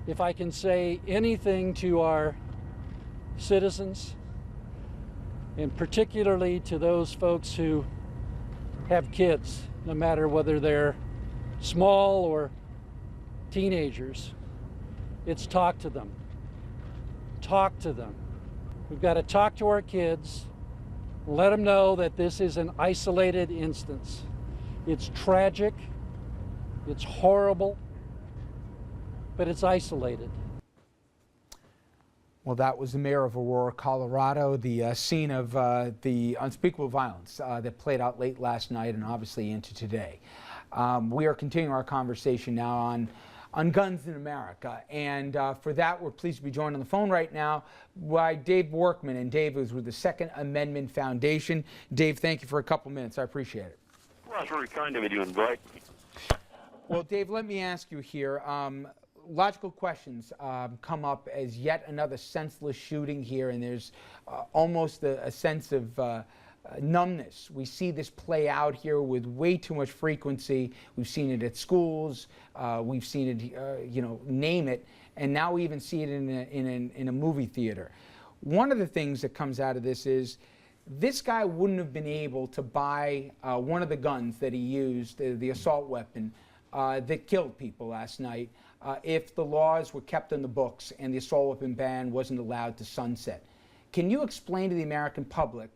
If I can say anything to our citizens, and particularly to those folks who have kids, no matter whether they're small or teenagers, it's talk to them. Talk to them. We've got to talk to our kids, let them know that this is an isolated instance. It's tragic, it's horrible, but it's isolated. Well, that was the mayor of Aurora, Colorado, the scene of the unspeakable violence that played out late last night and obviously into today. We are continuing our conversation now on guns in America, and for that we're pleased to be joined on the phone right now by Dave Workman, and Dave is with the Second Amendment Foundation. Dave, thank you for a couple minutes. I appreciate it. Well, it's very kind of you to invite me. Well, Dave, let me ask you here. Logical questions come up as yet another senseless shooting here, and there's almost a sense of numbness. We see this play out here with way too much frequency. We've seen it at schools. We've seen it, name it, and now we even see it in a movie theater. One of the things that comes out of this is this guy wouldn't have been able to buy one of the guns that he used, the assault weapon, that killed people last night, if the laws were kept in the books and the assault weapon ban wasn't allowed to sunset. Can you explain to the American public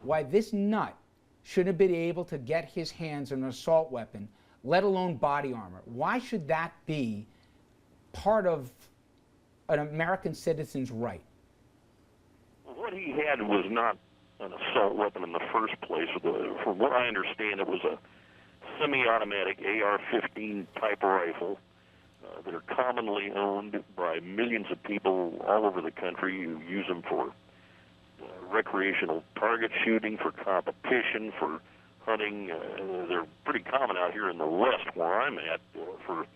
why this nut should have been able to get his hands on an assault weapon, let alone body armor? Why should that be part of an American citizen's right? What he had was not an assault weapon in the first place. From what I understand, it was a semi-automatic AR-15 type rifle that are commonly owned by millions of people all over the country who use them for recreational target shooting, for competition, for hunting. They're pretty common out here in the West where I'm at for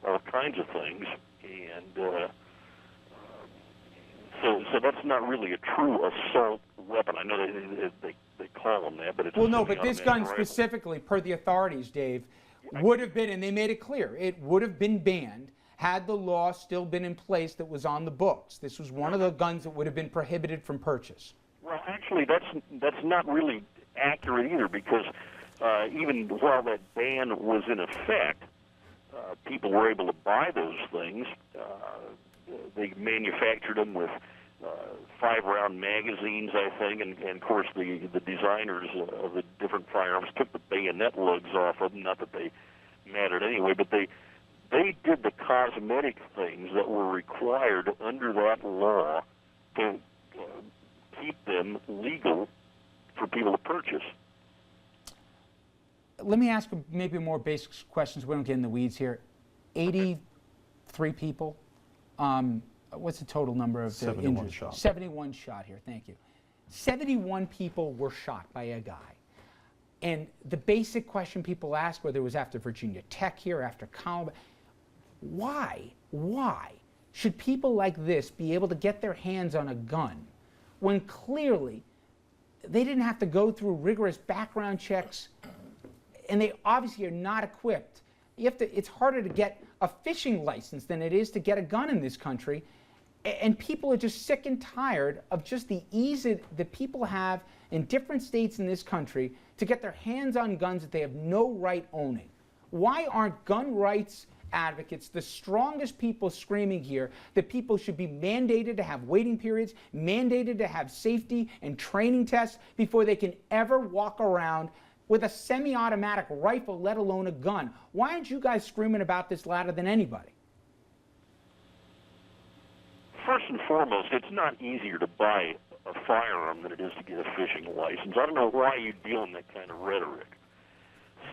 all kinds of things. And so that's not really a true assault weapon. I know they call them that, but it's well, no, but this gun specifically, per the authorities, Dave, would have been, and they made it clear, it would have been banned had the law still been in place that was on the books. This was one of the guns that would have been prohibited from purchase. Well, actually, that's not really accurate either, because even while that ban was in effect, people were able to buy those things. They manufactured them with 5-round magazines, I think, and of course the designers of the different firearms took the bayonet lugs off of them. Not that they mattered anyway, but they did the cosmetic things that were required under that law to keep them legal for people to purchase. Let me ask maybe more basic questions. We don't get in the weeds here. 83 people. What's the total number of 71 injured? shot. 71 shot here. Thank you. 71 people were shot by a guy. And the basic question people ask, whether it was after Virginia Tech here, after Columbia, why should people like this be able to get their hands on a gun when clearly they didn't have to go through rigorous background checks, and they obviously are not equipped? It's harder to get a fishing license than it is to get a gun in this country, and people are just sick and tired of just the ease that people have in different states in this country to get their hands on guns that they have no right owning. Why aren't gun rights advocates the strongest people screaming here that people should be mandated to have waiting periods, mandated to have safety and training tests before they can ever walk around with a semi-automatic rifle, let alone a gun? Why aren't you guys screaming about this louder than anybody? First and foremost, it's not easier to buy a firearm than it is to get a fishing license. I don't know why you deal in that kind of rhetoric.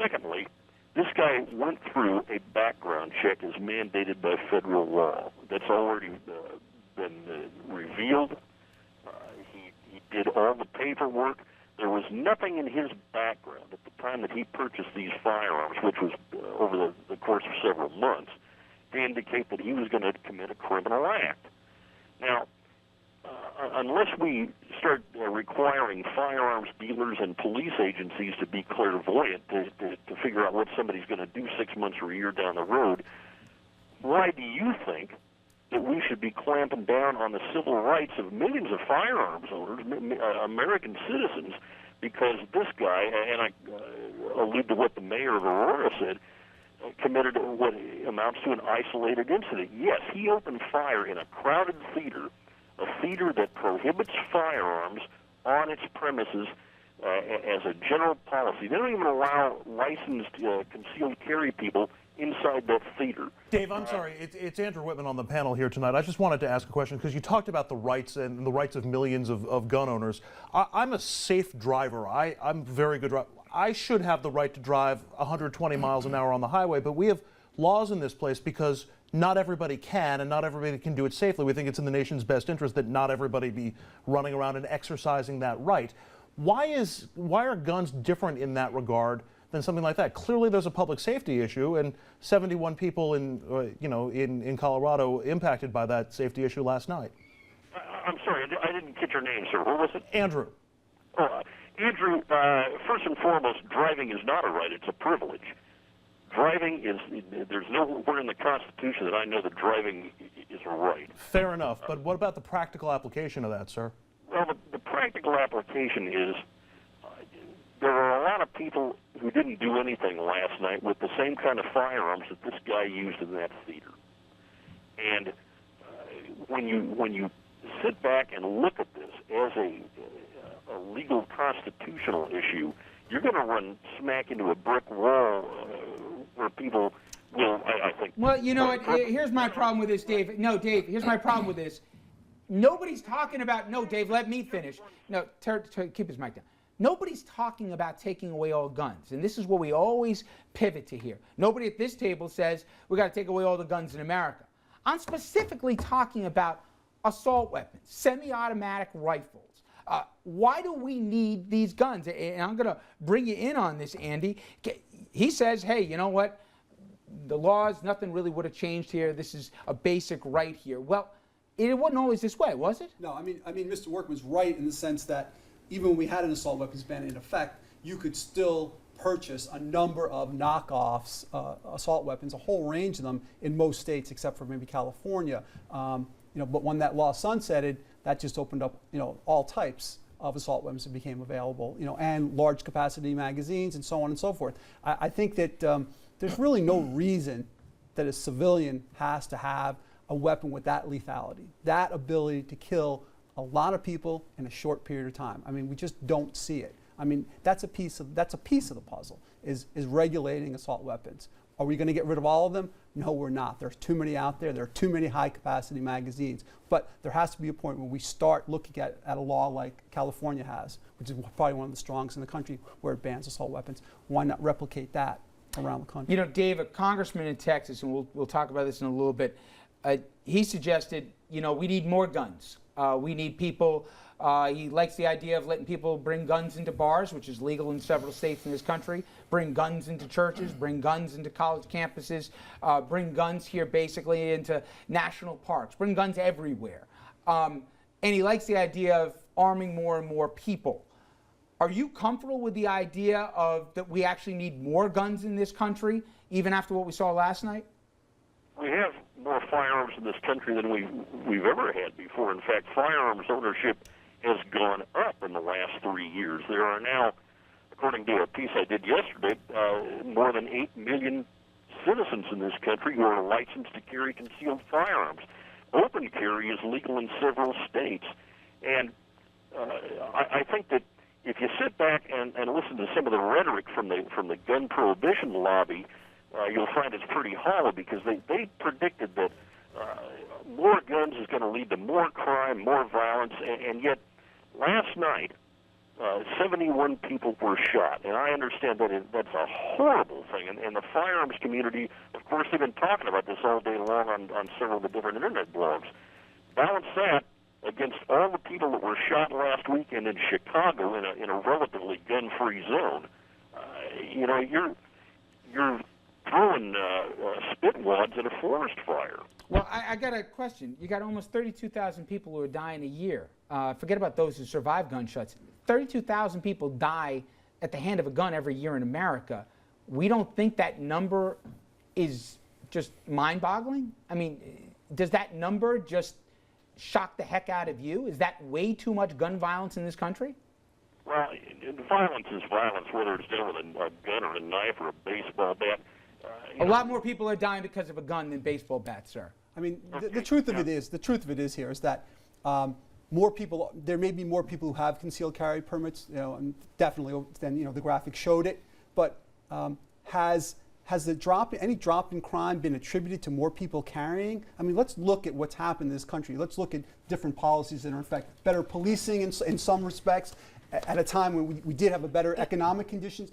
Secondly, this guy went through a background check as mandated by federal law. That's already been revealed. He did all the paperwork. There was nothing in his background at the time that he purchased these firearms, which was over the course of several months, to indicate that he was going to commit a criminal act. Now, unless we start requiring firearms dealers and police agencies to be clairvoyant to figure out what somebody's going to do 6 months or a year down the road, why do you think be clamping down on the civil rights of millions of firearms owners, American citizens, because this guy, and I allude to what the mayor of Aurora said, committed what amounts to an isolated incident. Yes, he opened fire in a crowded theater, a theater that prohibits firearms on its premises as a general policy. They don't even allow licensed concealed carry people inside that theater. Dave, I'm sorry, it's Andrew Whitman on the panel here tonight. I just wanted to ask a question because you talked about the rights and the rights of millions of gun owners. I'm a safe driver. I'm a very good driver. I should have the right to drive 120 miles an hour on the highway, but we have laws in this place because not everybody can and not everybody can do it safely. We think it's in the nation's best interest that not everybody be running around and exercising that right. Why are guns different in that regard than something like that? Clearly there's a public safety issue, and 71 people in Colorado impacted by that safety issue last night. I'm sorry, I didn't get your name, sir. What was it? Andrew. Andrew, first and foremost, driving is not a right, it's a privilege. Driving there's nowhere in the Constitution that I know that driving is a right. Fair enough, but what about the practical application of that, sir? Well, the practical application is there are a lot of people who didn't do anything last night with the same kind of firearms that this guy used in that theater. And when you sit back and look at this as a legal constitutional issue, you're going to run smack into a brick wall where people will, I think. Well, you know what? Here's my problem with this, Dave. No, Dave, here's my problem with this. Nobody's talking about, no, Dave, let me finish. No, keep his mic down. Nobody's talking about taking away all guns, and this is what we always pivot to here. Nobody at this table says we got to take away all the guns in America. I'm specifically talking about assault weapons, semi-automatic rifles. Why do we need these guns? And I'm going to bring you in on this, Andy. He says, hey, you know what? The laws, nothing really would have changed here. This is a basic right here. Well, it wasn't always this way, was it? No, I mean, Mr. Workman's right in the sense that even when we had an assault weapons ban in effect, you could still purchase a number of knockoffs, assault weapons, a whole range of them in most states except for maybe California. But when that law sunsetted, that just opened up, all types of assault weapons that became available, and large capacity magazines and so on and so forth. I think that there's really no reason that a civilian has to have a weapon with that lethality, that ability to kill a lot of people in a short period of time. I mean, we just don't see it. I mean, that's a piece of the puzzle, is regulating assault weapons. Are we going to get rid of all of them? No, we're not. There's too many out there. There are too many high-capacity magazines. But there has to be a point where we start looking at a law like California has, which is probably one of the strongest in the country, where it bans assault weapons. Why not replicate that around the country? Dave, a congressman in Texas, and we'll talk about this in a little bit, he suggested, we need more guns. We need people. He likes the idea of letting people bring guns into bars, which is legal in several states in this country, bring guns into churches, bring guns into college campuses, bring guns here basically into national parks, bring guns everywhere. And he likes the idea of arming more and more people. Are you comfortable with the idea that we actually need more guns in this country, even after what we saw last night? We have more firearms in this country than we've ever had before. In fact, firearms ownership has gone up in the last 3 years. There are now, according to a piece I did yesterday, more than 8 million citizens in this country who are licensed to carry concealed firearms. Open carry is legal in several states. And I think that if you sit back and listen to some of the rhetoric from the gun prohibition lobby, you'll find it's pretty hollow, because they predicted that more guns is going to lead to more crime, more violence, and yet last night 71 people were shot, and I understand that that's a horrible thing, and the firearms community, of course, they've been talking about this all day long on several of the different internet blogs. Balance that against all the people that were shot last weekend in Chicago in a relatively gun-free zone. You're throwing spit wads at a forest fire. Well, I got a question. You got almost 32,000 people who are dying a year. Forget about those who survive gunshots. 32,000 people die at the hand of a gun every year in America. We don't think that number is just mind-boggling? I mean, does that number just shock the heck out of you? Is that way too much gun violence in this country? Well, violence is violence, whether it's done with a gun or a knife or a baseball bat. A lot more people are dying because of a gun than baseball bats, sir. I mean, the truth of it is, here is that more people, there may be more people who have concealed carry permits, and definitely than the graphic showed it. But has any drop in crime been attributed to more people carrying? I mean, let's look at what's happened in this country. Let's look at different policies that are in effect. Better policing in some respects, at a time when we did have a better economic conditions.